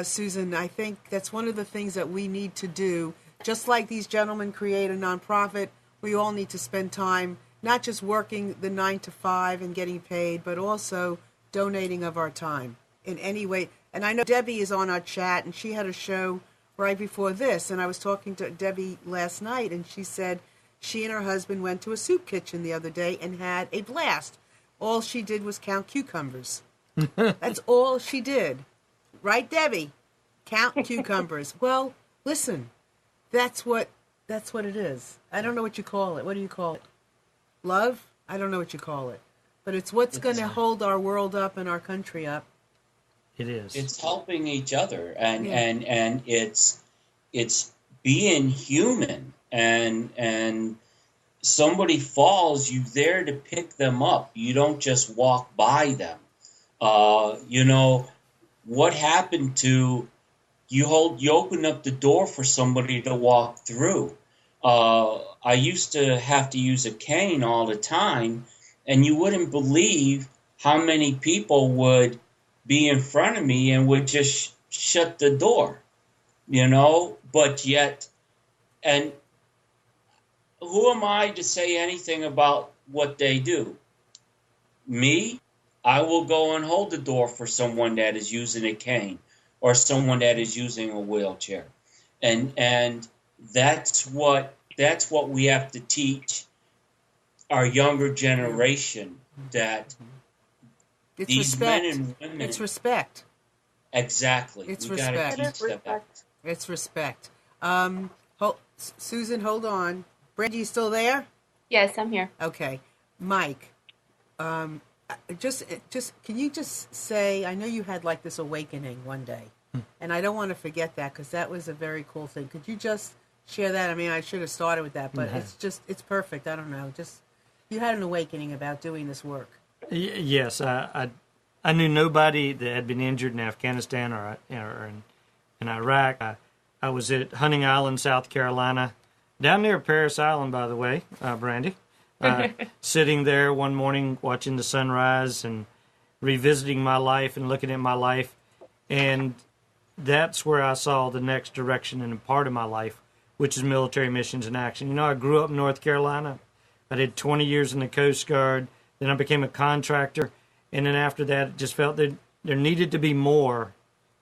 Susan. I think that's one of the things that we need to do. Just like these gentlemen create a nonprofit, we all need to spend time not just working the 9 to 5 and getting paid, but also donating of our time in any way. And I know Debbie is on our chat, and she had a show right before this, and I was talking to Debbie last night, and she said she and her husband went to a soup kitchen the other day and had a blast. All she did was count cucumbers. That's all she did. Right, Debbie? Count cucumbers. Well, listen, that's what it is. I don't know what you call it. What do you call it? Love? I don't know what you call it. But it's what's going to hold our world up and our country up. It is. It's helping each other, and it's being human, and somebody falls, you're there to pick them up. You don't just walk by them. What happened to you open up the door for somebody to walk through. I used to have to use a cane all the time, and you wouldn't believe how many people would be in front of me and would just shut the door, but yet, and who am I to say anything about what they do? Me? I will go and hold the door for someone that is using a cane or someone that is using a wheelchair. And that's what we have to teach our younger generation, that It's these respect. men and women. It's respect. Exactly. It's We gotta respect. teach It is them that. respect. It's respect. Susan, hold on. Brandy, you still there? Yes, I'm here. Okay. Mike, just can you just say, I know you had like this awakening one day, and I don't want to forget that because that was a very cool thing. Could you just share that? I mean, I should have started with that, but it's perfect. I don't know. Just, you had an awakening about doing this work. Yes, I knew nobody that had been injured in Afghanistan or in Iraq. I was at Hunting Island, South Carolina, down near Paris Island, by the way, Brandy. Sitting there one morning watching the sunrise and revisiting my life and looking at my life. And that's where I saw the next direction and part of my life, which is military missions in action. I grew up in North Carolina. I did 20 years in the Coast Guard. Then I became a contractor. And then after that, it just felt that there needed to be more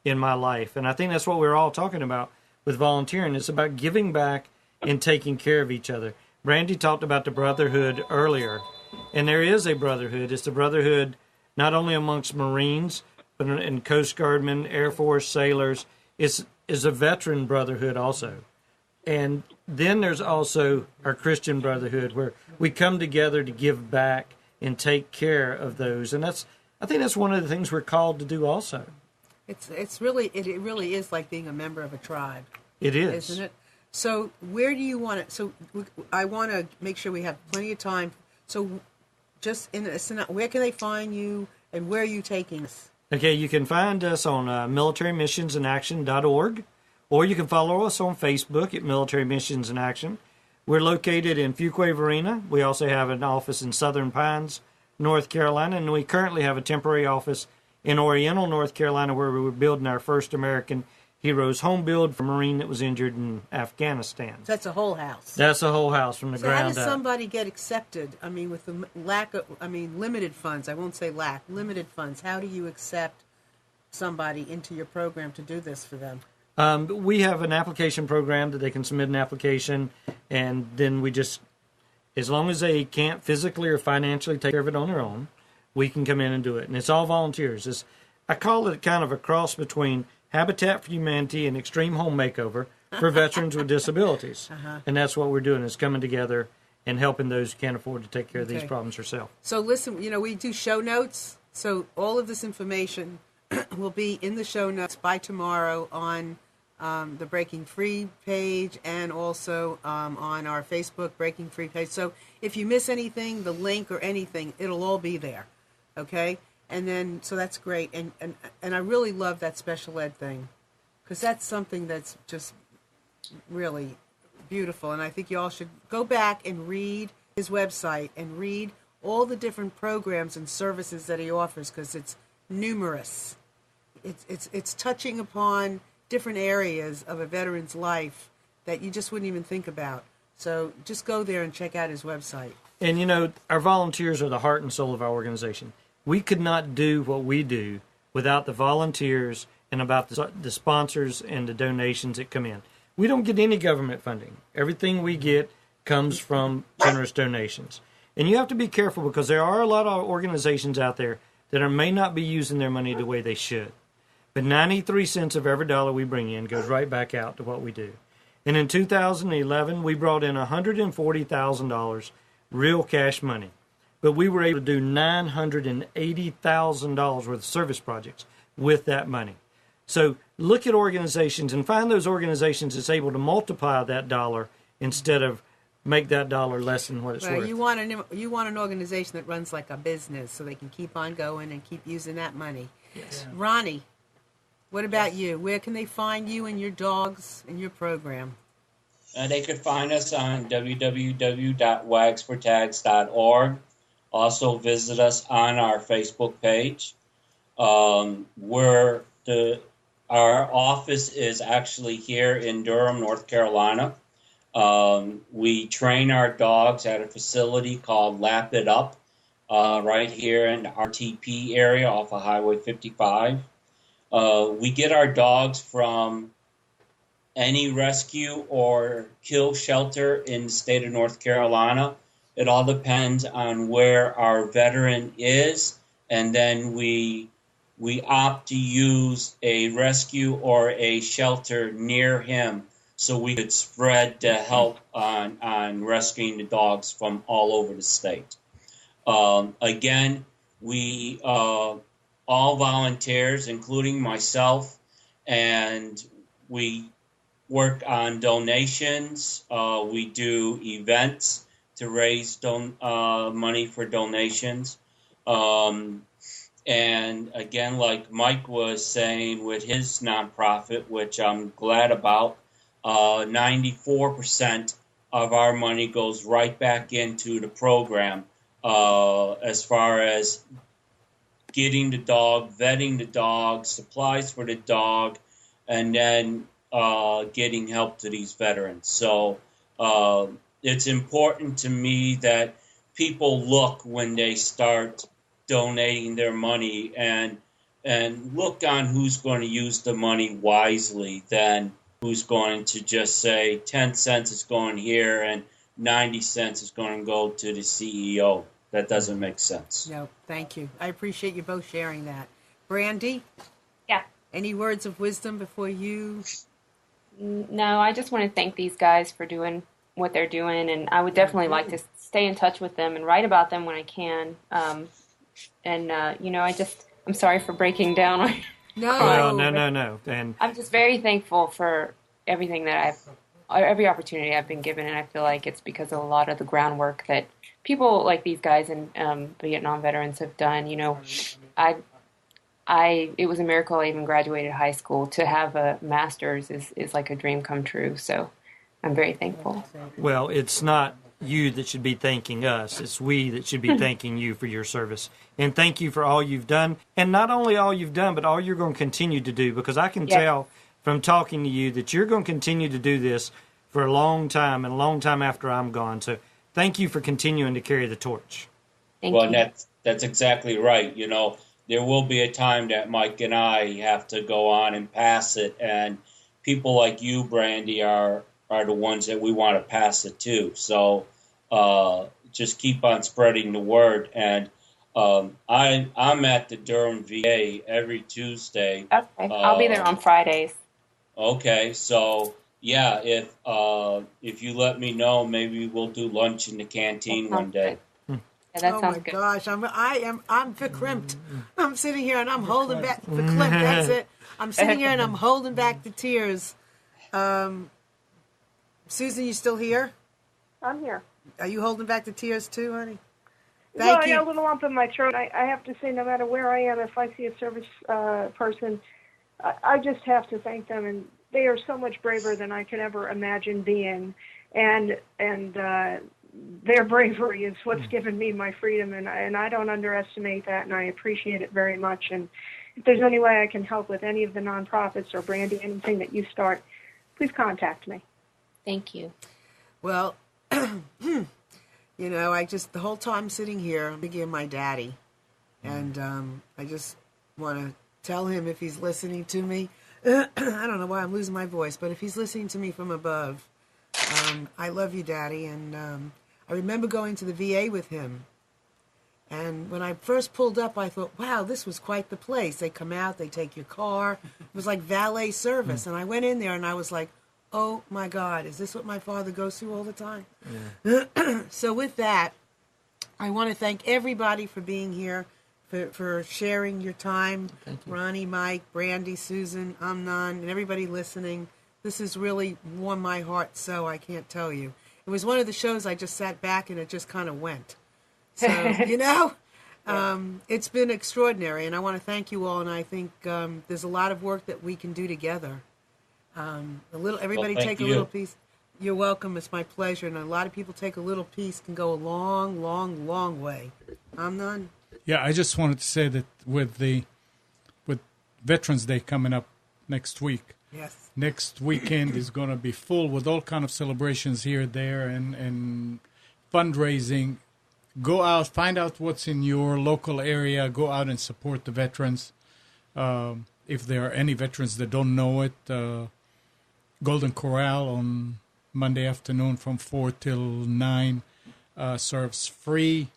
in my life. And I think that's what we're all talking about with volunteering. It's about giving back and taking care of each other. Brandy talked about the brotherhood earlier, and there is a brotherhood. It's the brotherhood not only amongst Marines, but in Coast Guardmen, Air Force, sailors. It's a veteran brotherhood also. And then there's also our Christian brotherhood, where we come together to give back and take care of those. And I think that's one of the things we're called to do also. It really is like being a member of a tribe. It is. Isn't it? So where do you want it? So I want to make sure we have plenty of time. So just where can they find you and where are you taking us? Okay, you can find us on militarymissionsinaction.org, or you can follow us on Facebook at Military Missions in Action. We're located in Fuquay-Varina. We also have an office in Southern Pines, North Carolina, and we currently have a temporary office in Oriental, North Carolina, where we were building our first American Heroes home build for a Marine that was injured in Afghanistan. So that's a whole house. That's a whole house from the So how ground does up. somebody get accepted? I mean, with the limited funds. I won't say lack. Limited funds. How do you accept somebody into your program to do this for them? We have an application program that they can submit an application, and then we just, as long as they can't physically or financially take care of it on their own, we can come in and do it. And it's all volunteers. I call it kind of a cross between Habitat for Humanity and Extreme Home Makeover for veterans with disabilities. And that's what we're doing, is coming together and helping those who can't afford to take care of these problems themselves. So listen, we do show notes. So all of this information will be in the show notes by tomorrow on the Breaking Free page and also on our Facebook Breaking Free page. So if you miss anything, the link or anything, it'll all be there. Okay? And then, so that's great. And I really love that special ed thing, because that's something that's just really beautiful. And I think you all should go back and read his website and read all the different programs and services that he offers, because it's numerous. It's touching upon different areas of a veteran's life that you just wouldn't even think about. So just go there and check out his website. And our volunteers are the heart and soul of our organization. We could not do what we do without the volunteers and about the sponsors and the donations that come in. We don't get any government funding. Everything we get comes from generous donations. And you have to be careful because there are a lot of organizations out there that may not be using their money the way they should. But 93 cents of every dollar we bring in goes right back out to what we do. And in 2011, we brought in $140,000 real cash money. But we were able to do $980,000 worth of service projects with that money. So look at organizations and find those organizations that's able to multiply that dollar instead of make that dollar less than what it's worth. You want an organization that runs like a business so they can keep on going and keep using that money. Yes. Ronnie, what about you? Where can they find you and your dogs and your program? They could find us on www.wagsfortags.org. Also visit us on our Facebook page. Our office is actually here in Durham, North Carolina. We train our dogs at a facility called Lap It Up, right here in the RTP area off of Highway 55. We get our dogs from any rescue or kill shelter in the state of North Carolina. It all depends on where our veteran is, and then we opt to use a rescue or a shelter near him so we could spread the help on rescuing the dogs from all over the state. Again, we all volunteers, including myself, and we work on donations. We do events to raise money for donations. And again, like Mike was saying with his nonprofit, which I'm glad about, 94% of our money goes right back into the program as far as getting the dog, vetting the dog, supplies for the dog, and then getting help to these veterans. So it's important to me that people look when they start donating their money and look on who's going to use the money wisely than who's going to just say 10 cents is going here and 90 cents is going to go to the CEO. That doesn't make sense. No, thank you. I appreciate you both sharing that. Brandy? Yeah. Any words of wisdom before you? No, I just want to thank these guys for doing what they're doing, and I would definitely like to stay in touch with them and write about them when I can. I'm sorry for breaking down. No. And I'm just very thankful for everything that every opportunity I've been given, and I feel like it's because of a lot of the groundwork that people like these guys and Vietnam veterans have done. You know, it was a miracle I even graduated high school. To have a master's is like a dream come true. So I'm very thankful. well, it's not you that should be thanking us. It's we that should be thanking you for your service. And thank you for all you've done. And not only all you've done, but all you're going to continue to do, because I can tell from talking to you that you're going to continue to do this for a long time and a long time after I'm gone. So thank you for continuing to carry the torch. Thank you. That's exactly right. You know, there will be a time that Mike and I have to go on and pass it, and people like you, Brandy, are the ones that we want to pass it to. So just keep on spreading the word. And I'm at the Durham VA every Tuesday. Okay, I'll be there on Fridays. Okay, so yeah, if you let me know, maybe we'll do lunch in the canteen one day. Yeah, that sounds good. Gosh, I'm verklempt. I'm sitting here and I'm holding back verklempt. That's it. I'm sitting here and I'm holding back the tears. Susan, you still here? I'm here. Are you holding back the tears too, honey? Well, I got a little lump in my throat. I have to say, no matter where I am, if I see a service person, I just have to thank them. And they are so much braver than I could ever imagine being. And their bravery is what's given me my freedom, and I don't underestimate that, and I appreciate it very much. And if there's any way I can help with any of the nonprofits or Brandy, anything that you start, please contact me. Thank you. Well, you know, the whole time sitting here, I'm thinking of my daddy. And I just want to tell him, if he's listening to me, I don't know why I'm losing my voice, but if he's listening to me from above, I love you, Daddy. And I remember going to the VA with him. And when I first pulled up, I thought, wow, this was quite the place. They come out, they take your car. It was like valet service. And I went in there and I was like, oh my God, is this what my father goes through all the time? Yeah. So with that, I want to thank everybody for being here, for sharing your time. Thank you. Ronnie, Mike, Brandy, Susan, Amnon, and everybody listening. This has really warmed my heart so I can't tell you. It was one of the shows I just sat back and it just kind of went. So, it's been extraordinary, and I want to thank you all, and I think there's a lot of work that we can do together. Everybody take a little piece. You're welcome. It's my pleasure, and a lot of people take a little piece can go a long, long, long way. Amnon? Yeah, I just wanted to say that with Veterans Day coming up next week, Yes. next weekend is going to be full with all kind of celebrations here, there, and fundraising. Go out, find out what's in your local area. Go out and support the veterans. If there are any veterans that don't know it, Golden Corral on Monday afternoon from 4 till 9 serves free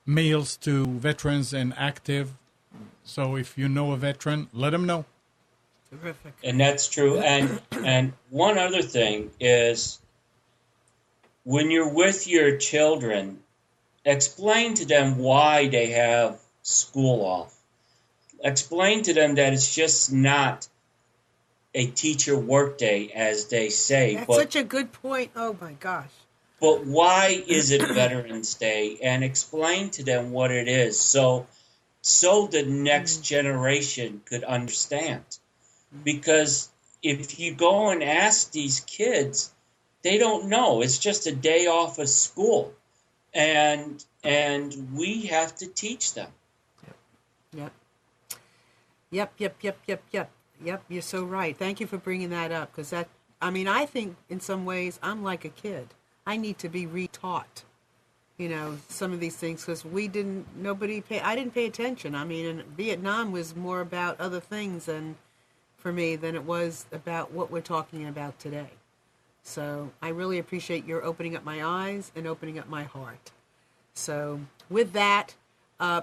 meals to veterans and active. So if you know a veteran, let them know. Terrific. And that's true. And one other thing is, when you're with your children, explain to them why they have school off. Explain to them that it's just not a teacher workday, as they say. That's such a good point. Oh, my gosh. But why is it Veterans Day? And explain to them what it is, so the next generation could understand. Because if you go and ask these kids, they don't know. It's just a day off of school, and we have to teach them. Yep. You're so right. Thank you for bringing that up, because I think in some ways I'm like a kid. I need to be retaught, some of these things, because I didn't pay attention. And Vietnam was more about other things for me than it was about what we're talking about today. So I really appreciate your opening up my eyes and opening up my heart. So with that,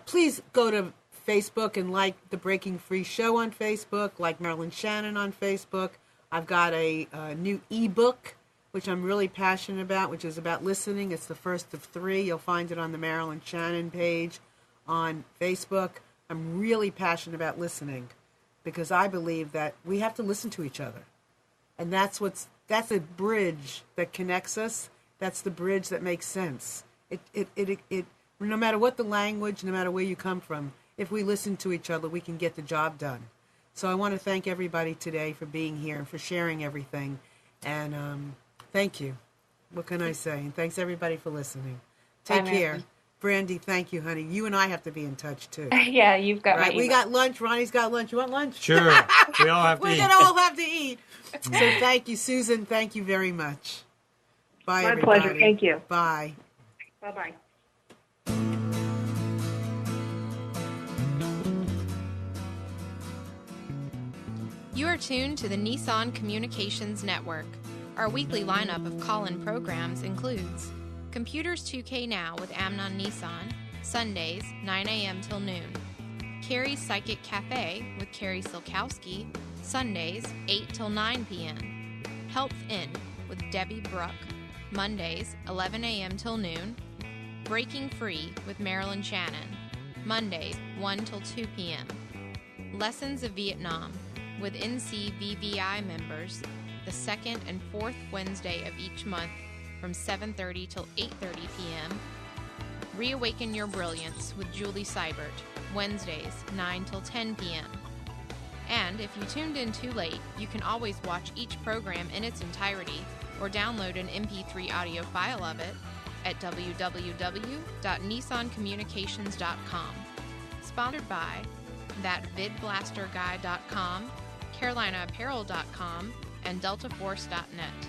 please go to Facebook and like the Breaking Free Show on Facebook, like Marilyn Shannon on Facebook. I've got a new ebook, which I'm really passionate about, which is about listening. It's the first of 3. You'll find it on the Marilyn Shannon page on Facebook. I'm really passionate about listening, because I believe that we have to listen to each other. And that's a bridge that connects us. That's the bridge that makes sense. It no matter what the language, no matter where you come from, if we listen to each other, we can get the job done. So I want to thank everybody today for being here and for sharing everything. And thank you. What can I say? And thanks everybody for listening. Take care. Brandy, thank you, honey. You and I have to be in touch, too. Yeah, you've got right? my We email. got lunch. Ronnie's got lunch. You want lunch? Sure. We all have to We're eat. going to all have to eat. So thank you, Susan. Thank you very much. Bye, My everybody. pleasure. Thank you. Bye. Bye-bye. You are tuned to the Nissan Communications Network. Our weekly lineup of call-in programs includes Computers 2K Now with Amnon Nissan, Sundays, 9 a.m. till noon. Carrie's Psychic Cafe with Carrie Silkowski, Sundays, 8 till 9 p.m. Health In with Debbie Bruck, Mondays, 11 a.m. till noon. Breaking Free with Marilyn Shannon, Mondays, 1 till 2 p.m. Lessons of Vietnam with NCVVI members, the second and fourth Wednesday of each month from 7:30 till 8:30 p.m. Reawaken Your Brilliance with Julie Seibert, Wednesdays, 9 till 10 p.m. And if you tuned in too late, you can always watch each program in its entirety or download an MP3 audio file of it at www.nissancommunications.com. Sponsored by ThatVidBlasterGuy.com, CarolinaApparel.com, and DeltaForce.net.